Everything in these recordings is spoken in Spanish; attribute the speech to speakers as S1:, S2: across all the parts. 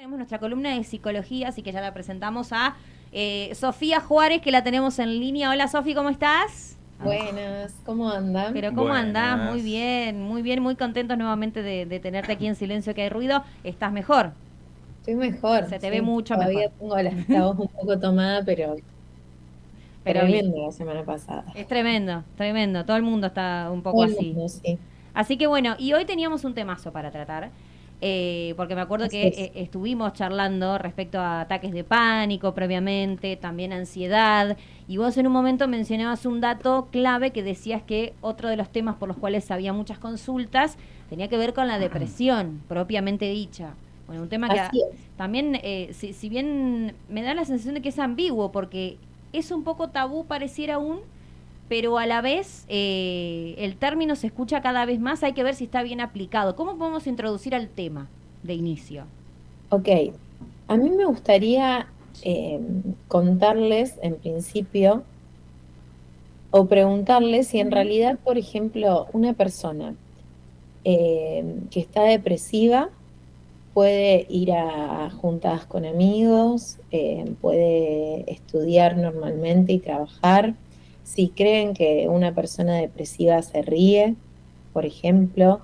S1: Tenemos nuestra columna de psicología, así que ya la presentamos a Sofía Juárez, que la tenemos en línea. Hola Sofi, ¿cómo estás?
S2: Buenas, ¿cómo andan?
S1: Pero ¿cómo andás?
S3: Buenas.
S1: Muy bien, muy contentos nuevamente de tenerte aquí en Silencio que hay ruido. ¿Estás mejor?
S2: Estoy mejor,
S1: Se te ve
S2: sí.
S1: mucho mejor.
S2: Todavía tengo la voz un poco tomada, pero
S1: Pero bien,
S2: tremendo la semana pasada.
S1: es tremendo, tremendo. Todo el mundo está un
S2: Todo
S1: poco
S2: el
S1: así.
S2: mundo, sí.
S1: Así que bueno, y hoy teníamos un temazo para tratar, porque me acuerdo
S2: Así
S1: que
S2: es.
S1: estuvimos charlando respecto a ataques de pánico previamente, también ansiedad, y vos en un momento mencionabas un dato clave que decías que otro de los temas por los cuales había muchas consultas tenía que ver con la depresión propiamente dicha. Bueno, un tema que
S2: Así es.
S1: también, si bien me da la sensación de que es ambiguo, porque es un poco tabú pareciera aún, pero a la vez el término se escucha cada vez más, hay que ver si está bien aplicado. ¿Cómo podemos introducir al tema de inicio?
S2: Ok, a mí me gustaría eh, contarles en principio o preguntarles si en
S1: Ujú.
S2: realidad, por ejemplo, una persona que está depresiva puede ir a juntadas con amigos, puede estudiar normalmente y trabajar. Si creen que una persona depresiva se ríe, por ejemplo,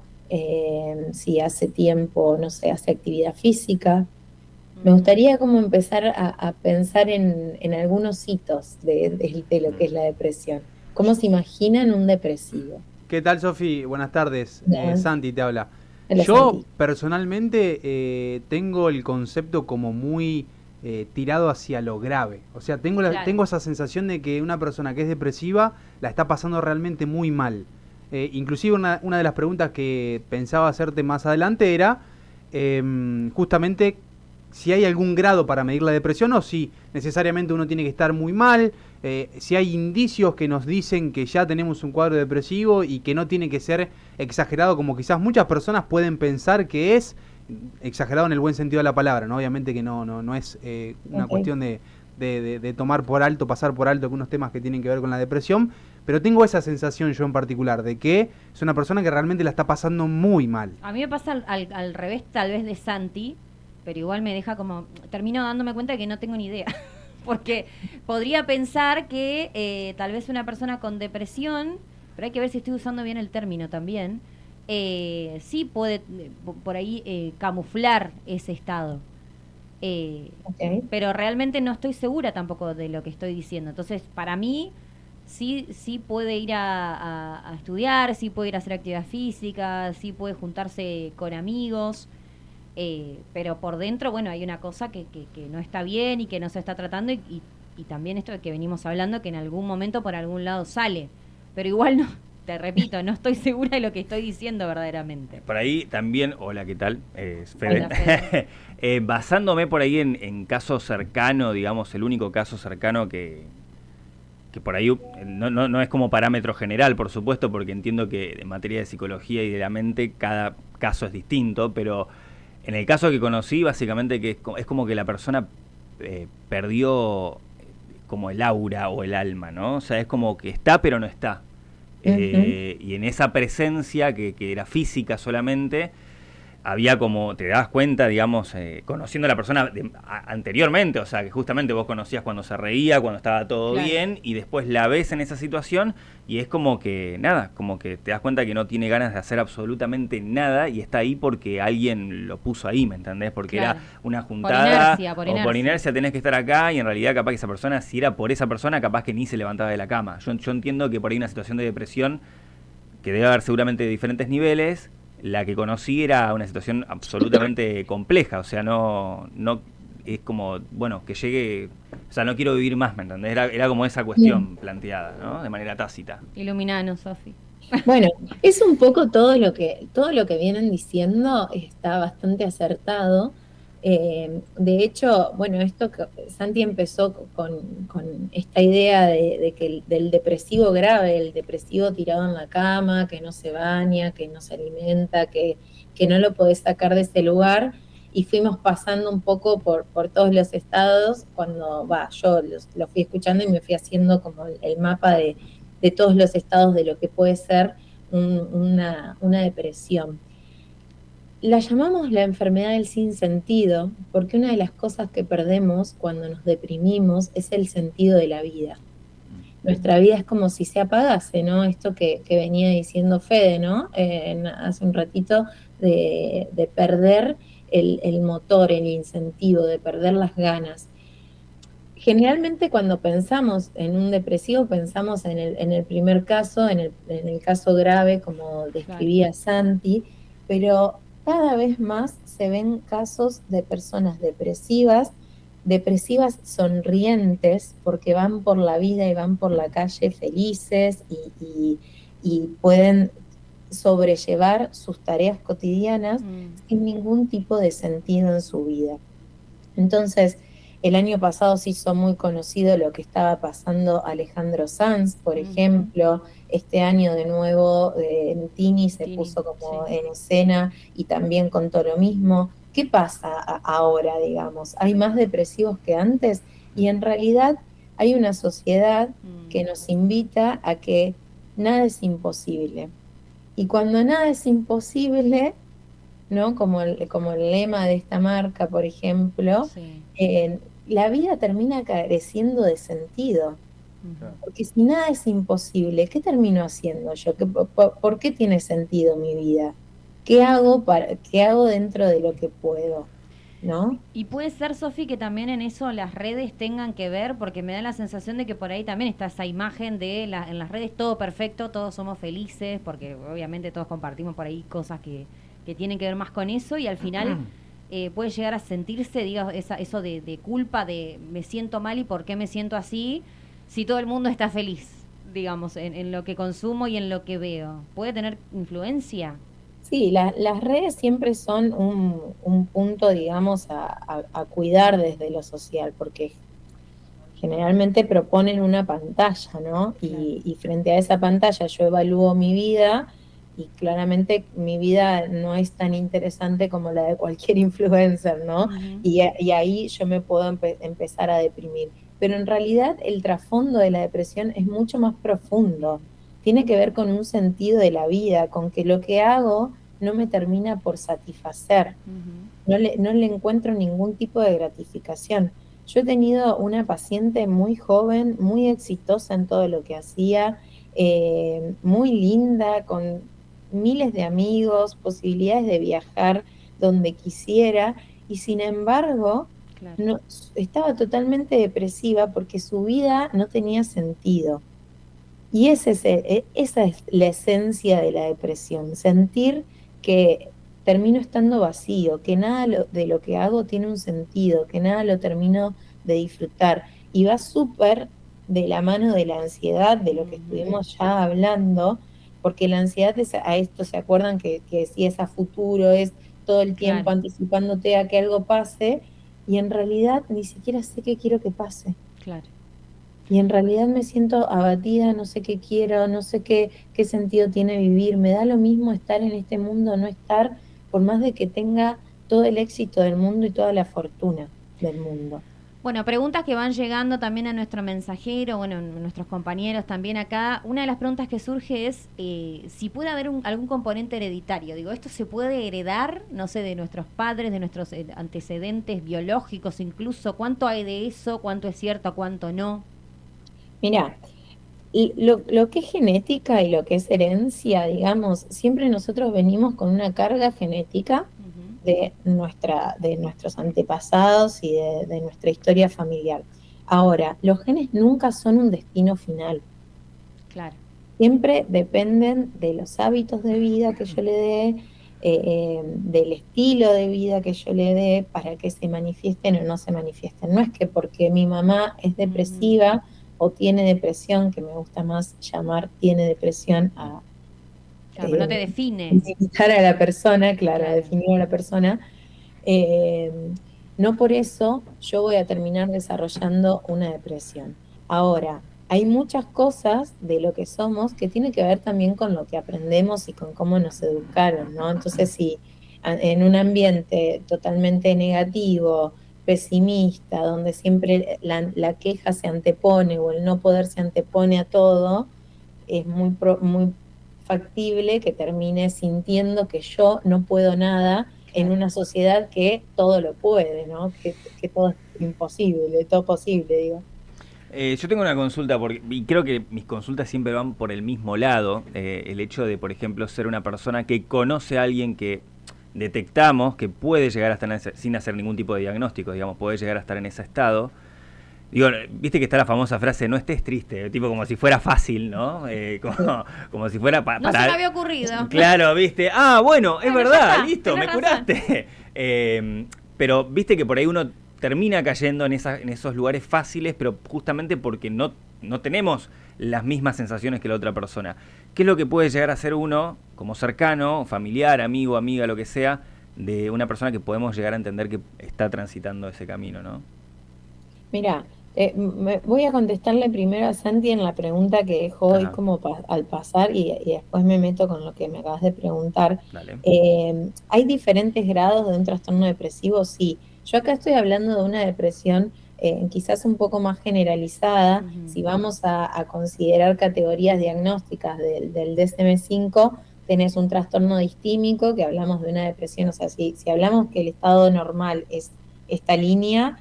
S2: si hace tiempo, no sé, hace actividad física. Me
S1: Mm.
S2: gustaría como empezar a pensar en algunos hitos de lo que es la depresión. ¿Cómo se imaginan un depresivo?
S3: ¿Qué tal, Sofi? Buenas tardes.
S2: Ya,
S3: Santi te habla.
S2: hola,
S3: Yo
S2: Santi.
S3: personalmente tengo el concepto como muy tirado hacia lo grave. O sea,
S1: Claro.
S3: tengo esa sensación de que una persona que es depresiva la está pasando realmente muy mal. Inclusive una de las preguntas que pensaba hacerte más adelante era justamente si hay algún grado para medir la depresión o si necesariamente uno tiene que estar muy mal, si hay indicios que nos dicen que ya tenemos un cuadro depresivo y que no tiene que ser exagerado como quizás muchas personas pueden pensar que es exagerado en el buen sentido de la palabra, ¿no? Obviamente que no es una
S2: Ok.
S3: cuestión de tomar por alto, pasar por alto algunos temas que tienen que ver con la depresión, pero tengo esa sensación yo en particular de que es una persona que realmente la está pasando muy mal.
S1: A mí me pasa al revés tal vez de Santi, pero igual me deja como, termino dándome cuenta de que no tengo ni idea. Porque podría pensar que tal vez una persona con depresión, pero hay que ver si estoy usando bien el término también, sí puede por ahí camuflar ese estado.
S2: Ok.
S1: Pero realmente no estoy segura tampoco de lo que estoy diciendo. Entonces, para mí, sí puede ir a estudiar, sí puede ir a hacer actividad física, sí puede juntarse con amigos, pero por dentro, bueno, hay una cosa que no está bien y que no se está tratando y también esto de que venimos hablando que en algún momento por algún lado sale. Pero igual no, te repito, no estoy segura de lo que estoy diciendo verdaderamente.
S3: Por ahí también, hola, ¿qué tal? Es Fede.
S1: Hola, Fede.
S3: Basándome por ahí en caso cercano, digamos, el único caso cercano que por ahí no es como parámetro general, por supuesto, porque entiendo que en materia de psicología y de la mente cada caso es distinto, pero en el caso que conocí, básicamente que es como que la persona perdió como el aura o el alma, ¿no? O sea, es como que está pero no está.
S2: Ujú.
S3: Y en esa presencia que era física solamente, había como, te das cuenta, digamos, conociendo a la persona anteriormente, o sea, que justamente vos conocías cuando se reía, cuando estaba todo
S1: Claro.
S3: bien, y después la ves en esa situación y es como que, nada, como que te das cuenta que no tiene ganas de hacer absolutamente nada y está ahí porque alguien lo puso ahí, ¿me entendés? Porque era
S1: Claro.
S3: una
S1: Por
S3: juntada
S1: inercia, por
S3: o por
S1: inercia.
S3: inercia tenés que estar acá y en realidad capaz que esa persona, si era por esa persona, capaz que ni se levantaba de la cama. Yo entiendo que por ahí una situación de depresión que debe haber seguramente de diferentes niveles, la que conocí era una situación absolutamente compleja, o sea, no es como, bueno, que llegue, o sea, no quiero vivir más, ¿me entendés? Era como esa
S2: Bien.
S3: cuestión planteada, ¿no? De manera tácita.
S1: Iluminanos, Sofi.
S2: Bueno, es un poco todo lo que vienen diciendo está bastante acertado. De hecho, bueno, esto que Santi empezó con esta idea de que del depresivo grave, el depresivo tirado en la cama, que no se baña, que no se alimenta, que no lo podés sacar de ese lugar. Y fuimos pasando un poco por todos los estados cuando, va, yo lo fui escuchando y me fui haciendo como el mapa de todos los estados de lo que puede ser una depresión. La llamamos la enfermedad del sinsentido, porque una de las cosas que perdemos cuando nos deprimimos es el sentido de la vida. Nuestra vida es como si se apagase, ¿no? Esto que venía diciendo Fede, ¿no? Hace un ratito, de perder el motor, el incentivo, de perder las ganas. Generalmente cuando pensamos en un depresivo, pensamos en el primer caso, en el caso grave, como
S1: Claro.
S2: describía Santi, pero cada vez más se ven casos de personas depresivas sonrientes, porque van por la vida y van por la calle felices y pueden sobrellevar sus tareas cotidianas sin ningún tipo de sentido en su vida. Entonces, el año pasado se hizo muy conocido lo que estaba pasando Alejandro Sanz, por ejemplo. Este año de nuevo Tini se puso como en escena y también contó lo mismo. ¿Qué pasa ahora, digamos? ¿Hay más depresivos que antes? Y en realidad hay una sociedad que nos invita a que nada es imposible. Y cuando nada es imposible, ¿no? Como el lema de esta marca, por ejemplo,
S1: Sí.
S2: la vida termina careciendo de sentido. Porque si nada es imposible, ¿qué termino haciendo yo? ¿Por qué tiene sentido mi vida? ¿Qué hago dentro de lo que puedo? ¿No?
S1: Y puede ser, Sofi, que también en eso las redes tengan que ver, porque me da la sensación de que por ahí también está esa imagen de en las redes todo perfecto, todos somos felices, porque obviamente todos compartimos por ahí cosas que tienen que ver más con eso, y al final puede llegar a sentirse, digo, eso de culpa, de me siento mal y por qué me siento así, si todo el mundo está feliz, digamos, en lo que consumo y en lo que veo. ¿Puede tener influencia?
S2: Sí, las redes siempre son un punto, digamos, a cuidar desde lo social, porque generalmente proponen una pantalla, ¿no?
S1: Claro.
S2: Y frente a esa pantalla yo evalúo mi vida y claramente mi vida no es tan interesante como la de cualquier influencer, ¿no? Y ahí yo me puedo empezar a deprimir. Pero en realidad el trasfondo de la depresión es mucho más profundo. Tiene que ver con un sentido de la vida, con que lo que hago no me termina por satisfacer. No le encuentro ningún tipo de gratificación. Yo he tenido una paciente muy joven, muy exitosa en todo lo que hacía, muy linda, con miles de amigos, posibilidades de viajar donde quisiera, y sin embargo,
S1: Claro.
S2: no, estaba totalmente depresiva porque su vida no tenía sentido. Y esa es la esencia de la depresión, sentir que termino estando vacío, que nada de lo que hago tiene un sentido, que nada lo termino de disfrutar. Y va súper de la mano de la ansiedad, de lo que estuvimos ya hablando, porque la ansiedad es a esto, ¿se acuerdan que si es a futuro, es todo el tiempo
S1: Claro.
S2: anticipándote a que algo pase? Y en realidad ni siquiera sé qué quiero que pase.
S1: Claro.
S2: Y en realidad me siento abatida, no sé qué quiero, no sé qué sentido tiene vivir. Me da lo mismo estar en este mundo o no estar, por más de que tenga todo el éxito del mundo y toda la fortuna del mundo.
S1: Bueno, preguntas que van llegando también a nuestro mensajero, bueno, nuestros compañeros también acá. Una de las preguntas que surge es si puede haber algún componente hereditario. Digo, ¿esto se puede heredar, no sé, de nuestros padres, de nuestros antecedentes biológicos incluso? ¿Cuánto hay de eso? ¿Cuánto es cierto? ¿Cuánto no?
S2: Mira, lo que es genética y lo que es herencia, digamos, siempre nosotros venimos con una carga genética de nuestros antepasados y de nuestra historia familiar. Ahora, los genes nunca son un destino final.
S1: Claro.
S2: Siempre dependen de los hábitos de vida que yo le dé, del estilo de vida que yo le dé para que se manifiesten o no se manifiesten. No es que porque mi mamá es depresiva o tiene depresión, que me gusta más llamar tiene depresión a
S1: Claro, pero no te define.
S2: limitar a la persona, claro, a
S1: Claro.
S2: definir a la persona. eh, no por eso yo voy a terminar desarrollando una depresión. Ahora, hay muchas cosas de lo que somos que tiene que ver también con lo que aprendemos y con cómo nos educaron, ¿no? Entonces, si en un ambiente totalmente negativo, pesimista, donde siempre la queja se antepone o el no poder se antepone a todo, es muy factible que termine sintiendo que yo no puedo nada en una sociedad que todo lo puede, ¿no? Que todo es imposible, todo posible, digo.
S4: Yo tengo una consulta, y creo que mis consultas siempre van por el mismo lado. El hecho de, por ejemplo, ser una persona que conoce a alguien que detectamos que puede llegar a estar sin hacer ningún tipo de diagnóstico, digamos, puede llegar a estar en ese estado. Digo, viste que está la famosa frase, no estés triste, tipo como si fuera fácil, ¿no? Como si fuera
S1: No se me había ocurrido.
S4: Claro, viste, bueno, es verdad,
S1: está,
S4: listo, me
S1: tenés
S4: curaste. Pero viste que por ahí uno termina cayendo en esos lugares fáciles, pero justamente porque no tenemos las mismas sensaciones que la otra persona. ¿Qué es lo que puede llegar a ser uno, como cercano, familiar, amigo, amiga, lo que sea, de una persona que podemos llegar a entender que está transitando ese camino, ¿no?
S2: Mira, voy a contestarle primero a Santi en la pregunta que dejó hoy
S4: Ajá.
S2: como al pasar y después me meto con lo que me acabas de preguntar.
S4: Dale.
S2: ¿Hay diferentes grados de un trastorno depresivo? Sí. Yo acá estoy hablando de una depresión quizás un poco más generalizada. Si vamos a considerar categorías diagnósticas del DSM-5, tenés un trastorno distímico, que hablamos de una depresión, o sea, si hablamos que el estado normal es esta línea,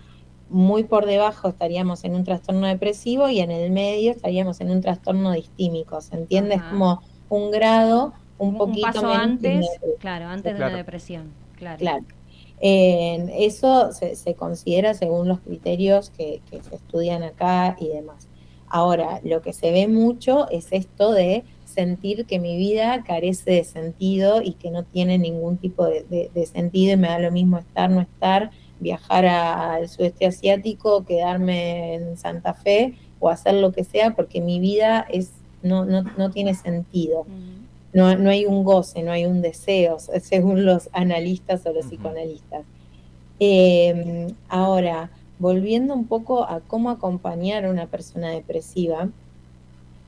S2: muy por debajo estaríamos en un trastorno depresivo y en el medio estaríamos en un trastorno distímico, ¿se entiende? Es como un grado un poquito
S1: paso
S2: menos
S1: antes, claro, antes de
S3: Claro.
S1: una depresión, claro.
S2: Claro. Eso se considera según los criterios que se estudian acá y demás. Ahora, lo que se ve mucho es esto de sentir que mi vida carece de sentido y que no tiene ningún tipo de sentido y me da lo mismo estar, no estar, viajar al sudeste asiático, quedarme en Santa Fe o hacer lo que sea porque mi vida no tiene sentido. No hay un goce, no hay un deseo, según los analistas o los psicoanalistas. Ahora, volviendo un poco a cómo acompañar a una persona depresiva,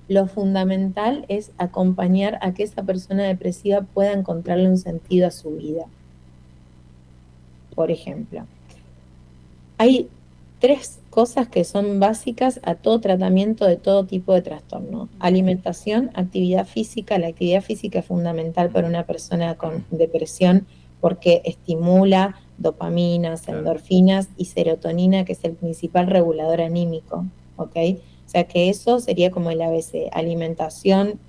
S2: lo fundamental es acompañar a que esa persona depresiva pueda encontrarle un sentido a su vida. Por ejemplo, hay 3 cosas que son básicas a todo tratamiento de todo tipo de trastorno. Alimentación, actividad física. La actividad física es fundamental para una persona con depresión porque estimula dopaminas, endorfinas y serotonina, que es el principal regulador anímico, ¿ok? O sea que eso sería como el ABC. Alimentación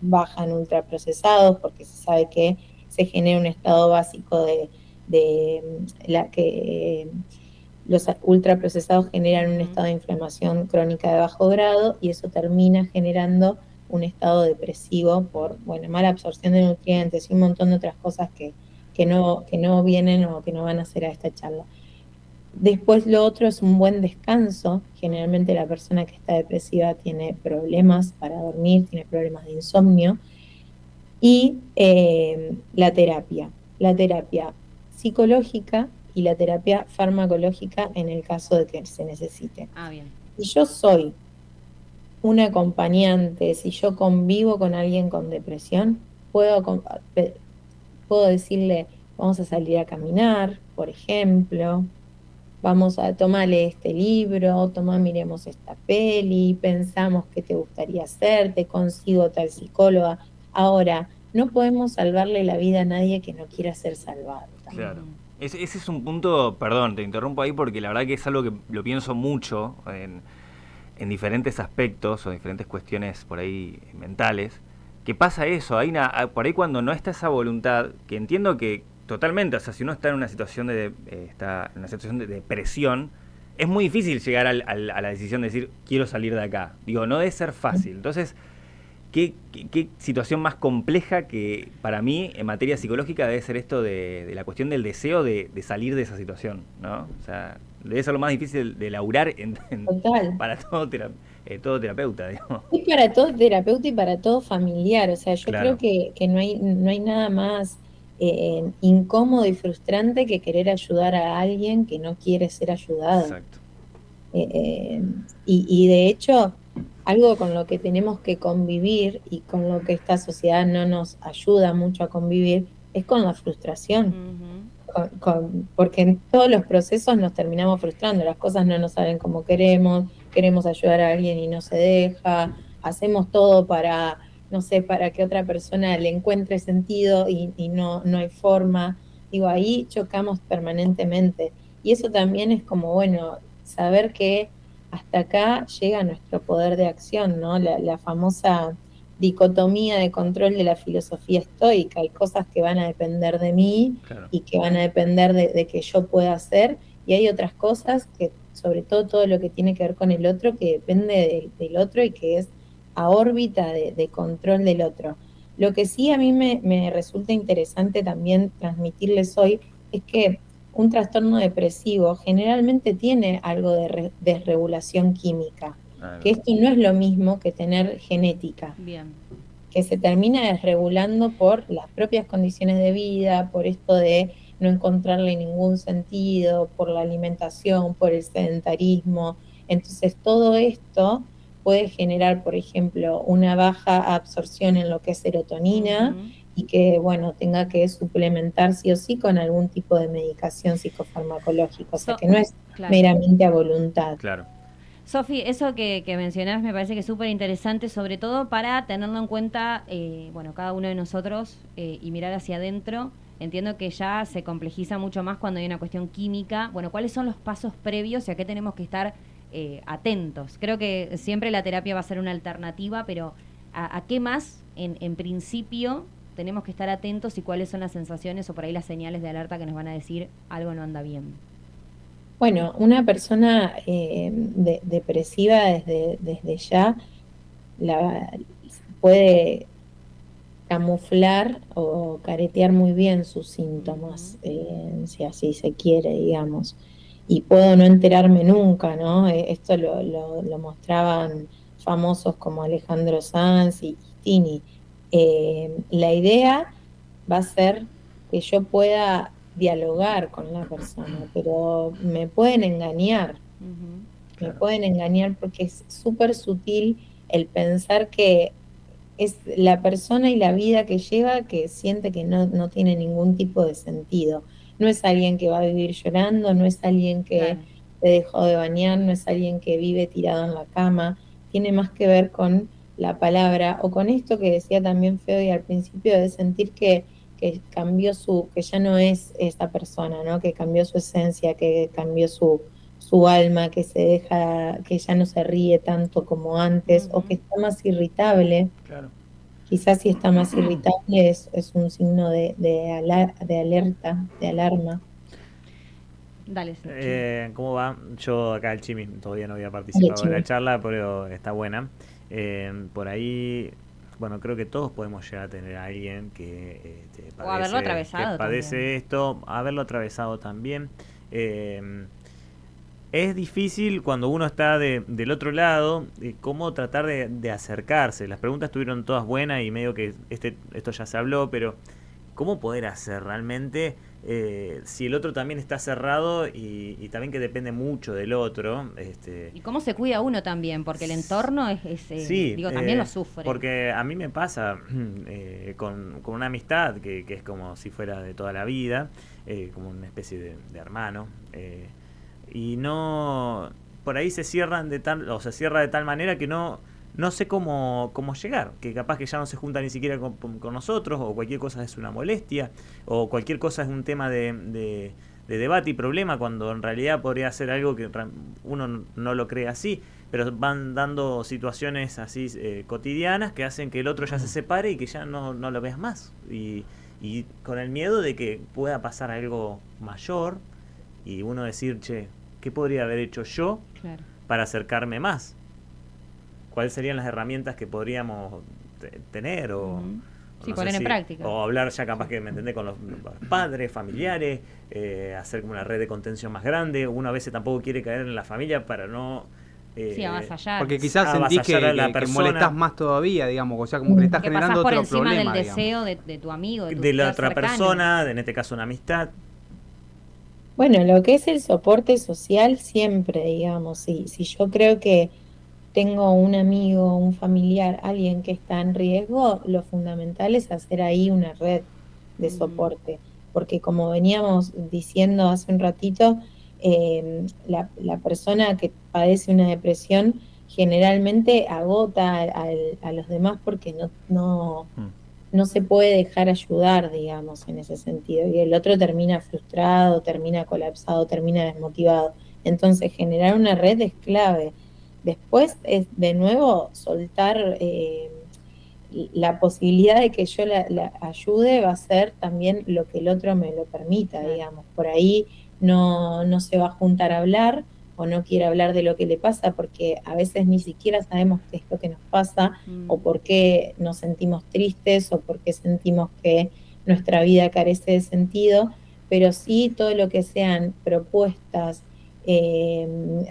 S2: baja en ultraprocesados porque se sabe que se genera un estado básico de la que los ultraprocesados generan un estado de inflamación crónica de bajo grado y eso termina generando un estado depresivo por mala absorción de nutrientes y un montón de otras cosas que no vienen o que no van a hacer a esta charla. Después lo otro es un buen descanso. Generalmente la persona que está depresiva tiene problemas para dormir, tiene problemas de insomnio. Y la terapia psicológica y la terapia farmacológica en el caso de que se necesite.
S1: Bien.
S2: Si yo soy un acompañante, si yo convivo con alguien con depresión, puedo decirle, vamos a salir a caminar, por ejemplo, vamos a tomarle este libro, miremos esta peli, pensamos qué te gustaría hacer, te consigo tal psicóloga. Ahora, no podemos salvarle la vida a nadie que no quiera ser salvado.
S4: Claro. Ese es un punto, perdón, te interrumpo ahí porque la verdad que es algo que lo pienso mucho en diferentes aspectos o diferentes cuestiones por ahí mentales. ¿Qué pasa eso? Por ahí cuando no está esa voluntad, que entiendo que totalmente, o sea, si uno está en una situación de depresión, es muy difícil llegar a la decisión de decir, quiero salir de acá. Digo, no debe ser fácil. Entonces, ¿qué situación más compleja que para mí en materia psicológica debe ser esto de la cuestión del deseo de salir de esa situación, ¿no? O sea, debe ser lo más difícil de laburar para todo terapeuta, digamos.
S2: Y para todo terapeuta y para todo familiar, o sea, yo
S4: Claro.
S2: creo que no hay nada más incómodo y frustrante que querer ayudar a alguien que no quiere ser ayudado.
S4: Exacto.
S2: Y de hecho, algo con lo que tenemos que convivir y con lo que esta sociedad no nos ayuda mucho a convivir es con la frustración. Porque en todos los procesos nos terminamos frustrando, las cosas no nos salen como queremos ayudar a alguien y no se deja, hacemos todo para no sé, para que otra persona le encuentre sentido y no hay forma. Digo, ahí chocamos permanentemente. Y eso también es como, bueno, saber que hasta acá llega nuestro poder de acción, ¿no? La famosa dicotomía de control de la filosofía estoica. Hay cosas que van a depender de mí
S4: Claro.
S2: y que van a depender de que yo pueda hacer, y hay otras cosas que, sobre todo lo que tiene que ver con el otro, que depende del otro y que es a órbita de control del otro. Lo que sí a mí me resulta interesante también transmitirles hoy es que un trastorno depresivo generalmente tiene algo de desregulación química, que esto no es lo mismo que tener genética,
S1: Bien.
S2: que se termina desregulando por las propias condiciones de vida, por esto de no encontrarle ningún sentido, por la alimentación, por el sedentarismo. Entonces todo esto puede generar, por ejemplo, una baja absorción en lo que es serotonina y que, bueno, tenga que suplementar sí o sí con algún tipo de medicación psicofarmacológica, o sea que no es
S1: Claro.
S2: meramente a voluntad.
S4: Claro.
S1: Sofi, eso que mencionás me parece que es súper interesante, sobre todo para tenerlo en cuenta, bueno, cada uno de nosotros y mirar hacia adentro. Entiendo que ya se complejiza mucho más cuando hay una cuestión química. Bueno, ¿cuáles son los pasos previos y a qué tenemos que estar atentos? Creo que siempre la terapia va a ser una alternativa, pero ¿a qué más en principio tenemos que estar atentos y cuáles son las sensaciones o por ahí las señales de alerta que nos van a decir algo no anda bien?
S2: Bueno, una persona depresiva desde ya la, puede camuflar o caretear muy bien sus síntomas, si así se quiere, digamos. Y puedo no enterarme nunca, ¿no? Esto lo mostraban famosos como Alejandro Sanz y Tini. La idea va a ser que yo pueda dialogar con la persona, pero me pueden engañar. Me
S4: Claro.
S2: pueden engañar porque es súper sutil el pensar que es la persona y la vida que lleva que siente que no tiene ningún tipo de sentido. No es alguien que va a vivir llorando, no es alguien que
S1: Claro.
S2: se dejó de bañar, no es alguien que vive tirado en la cama. Tiene más que ver con la palabra o con esto que decía también Feoy al principio de sentir que cambió que ya no es esa persona, ¿no? Que cambió su esencia, que cambió su alma, que se deja, que ya no se ríe tanto como antes, o que está más irritable.
S4: Claro.
S2: Quizás si está más irritable es un signo de alerta, de alarma.
S1: Dale,
S5: ¿Cómo va? Yo acá el Chimi, todavía no había
S2: Dale,
S5: participado de la
S2: Chimi.
S5: charla, pero está buena. Por ahí, bueno, creo que todos podemos llegar a tener a alguien que
S1: O haberlo atravesado
S5: que padece
S1: también.
S5: esto, haberlo atravesado también. Es difícil cuando uno está del otro lado, cómo tratar de acercarse. Las preguntas estuvieron todas buenas y medio que esto ya se habló, pero ¿cómo poder hacer realmente si el otro también está cerrado y también que depende mucho del otro?
S1: Y cómo se cuida uno también, porque el entorno
S5: Sí,
S1: digo, también lo sufre.
S5: porque a mí me pasa con una amistad que es como si fuera de toda la vida, como una especie de hermano, y no, por ahí se cierra de tal manera que no sé cómo llegar, que capaz que ya no se junta ni siquiera con nosotros, o cualquier cosa es una molestia, o cualquier cosa es un tema de debate y problema, cuando en realidad podría ser algo que uno no lo cree así, pero van dando situaciones así cotidianas que hacen que el otro ya se separe y que ya no lo veas más, y con el miedo de que pueda pasar algo mayor y uno decir, che, ¿qué podría haber hecho yo para acercarme más? ¿Cuáles serían las herramientas que podríamos tener? O
S1: sí,
S5: no
S1: poner
S5: sé
S1: en práctica.
S5: O hablar ya capaz que, ¿me entendés? Con los padres, familiares, hacer como una red de contención más grande. Uno a veces tampoco quiere caer en la familia para no...
S1: sí, avasallar.
S3: Porque quizás sentís que molestás más todavía, digamos, o sea, como que le estás
S1: que
S3: generando
S1: pasás por
S3: otro
S1: encima
S3: problema,
S1: del
S3: digamos.
S1: deseo de tu amigo,
S5: de la otra
S1: cercano.
S5: persona, en este caso una amistad.
S2: Bueno, lo que es el soporte social siempre, digamos, si yo creo que tengo un amigo, un familiar, alguien que está en riesgo, lo fundamental es hacer ahí una red de soporte, porque como veníamos diciendo hace un ratito, la persona que padece una depresión generalmente agota a los demás porque no se puede dejar ayudar, digamos, en ese sentido. Y el otro termina frustrado, termina colapsado, termina desmotivado. Entonces, generar una red es clave. Después es, de nuevo, soltar la posibilidad de que yo la ayude va a ser también lo que el otro me lo permita, digamos. Por ahí no se va a juntar a hablar o no quiere hablar de lo que le pasa porque a veces ni siquiera sabemos qué es lo que nos pasa o por qué nos sentimos tristes o por qué sentimos que nuestra vida carece de sentido, pero sí todo lo que sean propuestas,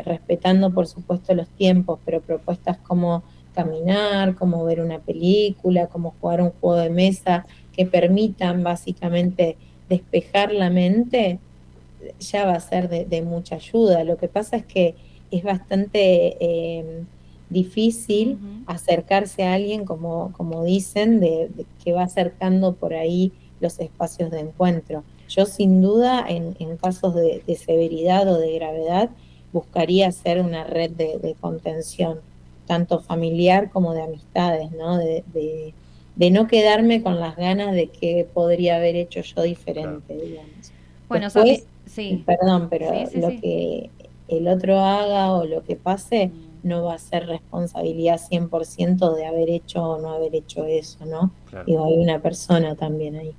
S2: respetando por supuesto los tiempos, pero propuestas como caminar, como ver una película, como jugar un juego de mesa, que permitan básicamente despejar la mente, ya va a ser de mucha ayuda. Lo que pasa es que es bastante difícil acercarse a alguien, como dicen, que va acercando por ahí los espacios de encuentro. Yo sin duda, en casos de severidad o de gravedad, buscaría hacer una red de contención, tanto familiar como de amistades, ¿no? De no quedarme con las ganas de qué podría haber hecho yo diferente, digamos.
S1: Bueno,
S2: Después,
S1: Sofi, sí.
S2: perdón, pero
S1: Sí,
S2: lo
S1: sí.
S2: que el otro haga o lo que pase no va a ser responsabilidad 100% de haber hecho o no haber hecho eso, ¿no?
S4: Claro.
S2: Digo, hay una persona también ahí.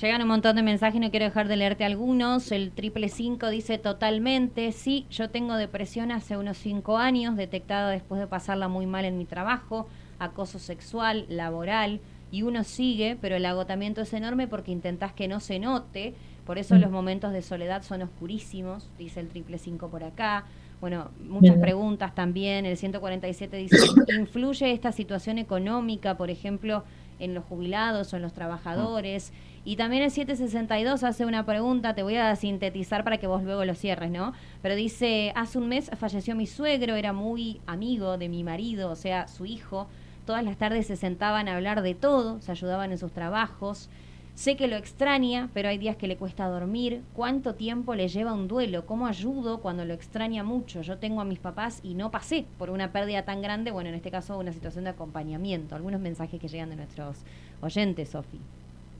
S1: Llegan un montón de mensajes, no quiero dejar de leerte algunos. El 555 dice totalmente, sí, yo tengo depresión hace unos 5 años, detectada después de pasarla muy mal en mi trabajo, acoso sexual, laboral, y uno sigue, pero el agotamiento es enorme porque intentás que no se note, por eso los momentos de soledad son oscurísimos, dice el 555 por acá. Bueno, muchas preguntas también. El 147 dice, ¿influye esta situación económica, por ejemplo, en los jubilados o en los trabajadores? Y también el 762 hace una pregunta, te voy a sintetizar para que vos luego lo cierres, ¿no? Pero dice, hace un mes falleció mi suegro, era muy amigo de mi marido, o sea, su hijo. Todas las tardes se sentaban a hablar de todo, se ayudaban en sus trabajos. Sé que lo extraña, pero hay días que le cuesta dormir. ¿Cuánto tiempo le lleva un duelo? ¿Cómo ayudo cuando lo extraña mucho? Yo tengo a mis papás y no pasé por una pérdida tan grande, bueno, en este caso una situación de acompañamiento. Algunos mensajes que llegan de nuestros oyentes, Sofi.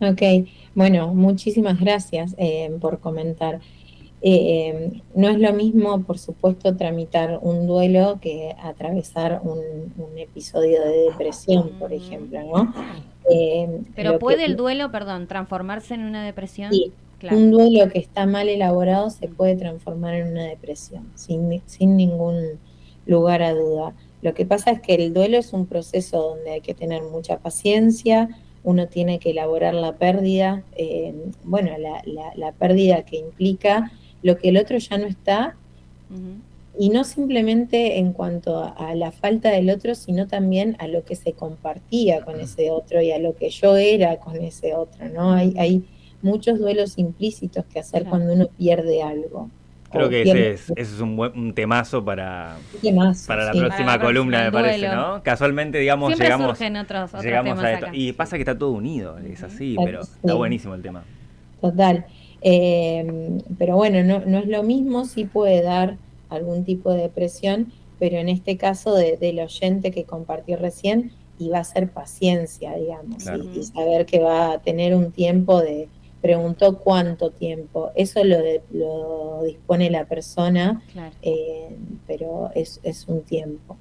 S2: Ok, bueno, muchísimas gracias por comentar. No es lo mismo, por supuesto, tramitar un duelo que atravesar un episodio de depresión, por ejemplo, ¿no?
S1: Pero ¿puede el duelo, perdón, transformarse en una depresión?
S2: Sí,
S1: claro.
S2: Un duelo que está mal elaborado se puede transformar en una depresión, sin ningún lugar a duda. Lo que pasa es que el duelo es un proceso donde hay que tener mucha paciencia, uno tiene que elaborar la pérdida, bueno, la pérdida que implica lo que el otro ya no está, y no simplemente en cuanto a la falta del otro, sino también a lo que se compartía con ese otro y a lo que yo era con ese otro, ¿no? Hay muchos duelos implícitos que hacer cuando uno pierde algo.
S4: Creo que ese es un temazo para la próxima columna, me parece, ¿no? Casualmente, digamos,
S1: siempre surgen otros
S4: llegamos
S1: temas
S4: a esto.
S1: acá.
S4: Y pasa que está todo unido, es así, pero está buenísimo el tema.
S2: Total. Pero bueno, no es lo mismo, sí puede dar algún tipo de depresión, pero en este caso del oyente que compartió recién, y va a ser paciencia, digamos,
S4: Claro.
S2: y saber que va a tener un tiempo preguntó cuánto tiempo, eso lo dispone la persona,
S1: Claro.
S2: pero es un tiempo.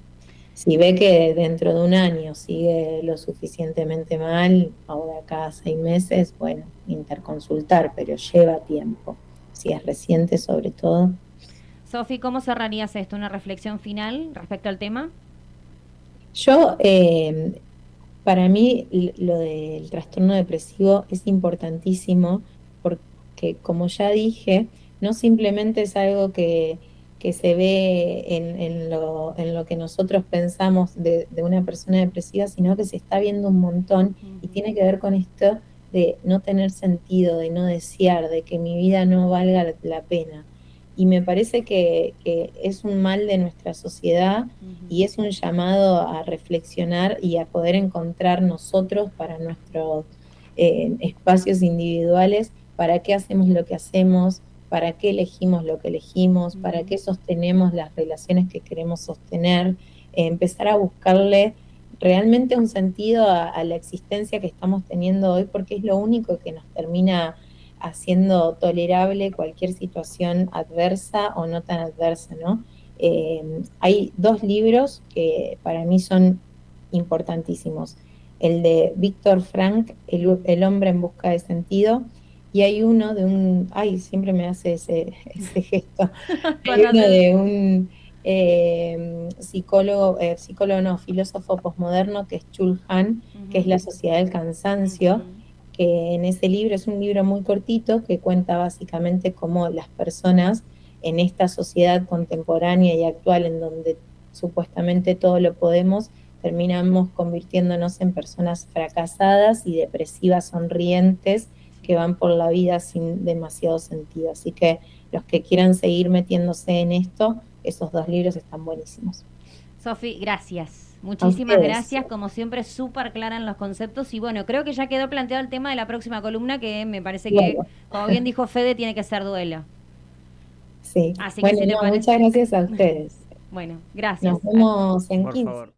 S2: Si ve que dentro de un año sigue lo suficientemente mal, ahora cada 6 meses, bueno, interconsultar, pero lleva tiempo, si es reciente sobre todo.
S1: Sofi, ¿cómo cerrarías esto? ¿Una reflexión final respecto al tema?
S2: Yo, para mí, lo del trastorno depresivo es importantísimo porque, como ya dije, no simplemente es algo que se ve en lo que nosotros pensamos de una persona depresiva, sino que se está viendo un montón y tiene que ver con esto de no tener sentido, de no desear, de que mi vida no valga la pena. Y me parece que es un mal de nuestra sociedad y es un llamado a reflexionar y a poder encontrar nosotros para nuestros espacios individuales, para qué hacemos lo que hacemos, para qué elegimos lo que elegimos, para qué sostenemos las relaciones que queremos sostener, empezar a buscarle realmente un sentido a la existencia que estamos teniendo hoy, porque es lo único que nos termina haciendo tolerable cualquier situación adversa o no tan adversa, ¿no? Hay dos libros que para mí son importantísimos. El de Víctor Frank, el hombre en busca de sentido, y hay uno de un, ay, siempre me hace ese gesto, hay uno de un psicólogo no, filósofo posmoderno que es Chul Han, que es La sociedad del cansancio, que en ese libro es un libro muy cortito que cuenta básicamente cómo las personas en esta sociedad contemporánea y actual en donde supuestamente todo lo podemos, terminamos convirtiéndonos en personas fracasadas y depresivas sonrientes que van por la vida sin demasiado sentido. Así que los que quieran seguir metiéndose en esto, esos dos libros están buenísimos.
S1: Sofi, gracias. Muchísimas gracias, como siempre, súper clara en los conceptos. Y bueno, creo que ya quedó planteado el tema de la próxima columna, que me parece que, como bien dijo Fede, tiene que ser duelo.
S2: Sí.
S1: Así
S2: bueno,
S1: que si te parece...
S2: muchas gracias a ustedes.
S1: Bueno, gracias.
S2: Nos vemos en
S5: Por
S2: 15.
S5: favor.